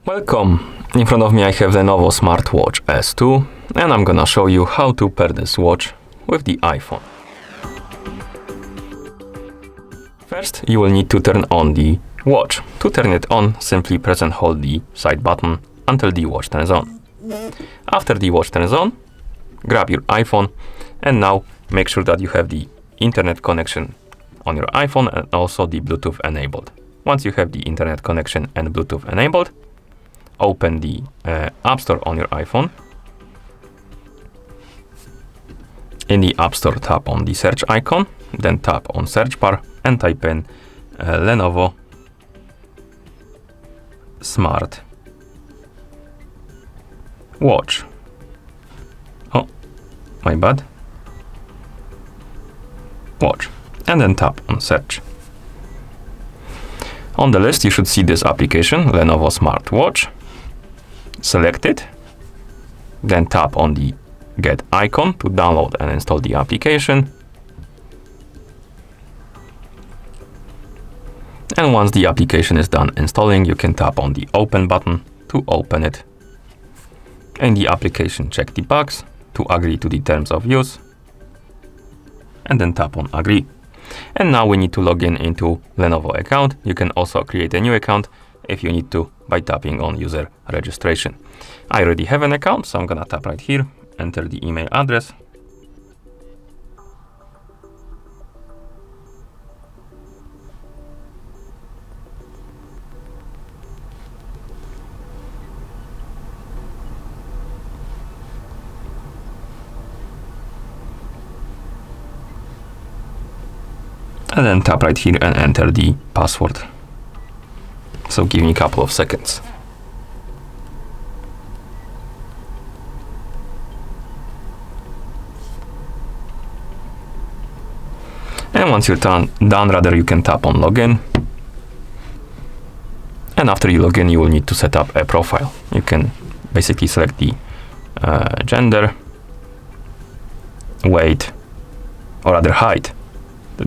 Welcome! In front of me I have Lenovo Smartwatch S2 and I'm gonna show you how to pair this watch with the iPhone. First, you will need to turn on the watch. To turn it on, simply press and hold the side button until the watch turns on. After the watch turns on, grab your iPhone and now make sure that you have the internet connection on your iPhone and also the Bluetooth enabled. Once you have the internet connection and Bluetooth enabled, open the App Store on your iPhone. In the App Store, tap on the search icon, then tap on search bar and type in Lenovo Smartwatch. Oh, my bad. Watch. And then tap on search. On the list, you should see this application, Lenovo Smartwatch. Select it, then tap on the Get icon to download and install the application. And once the application is done installing, you can tap on the Open button to open it. In the application, check the box to agree to the terms of use, and then tap on Agree. And now we need to log in into Lenovo account. You can also create a new account if you need to by tapping on user registration. I already have an account, so I'm gonna tap right here, enter the email address. And then tap right here and enter the password. So give me a couple of seconds. And once you're done, you can tap on login. And after you log in, you will need to set up a profile. You can basically select the gender, weight, or rather height,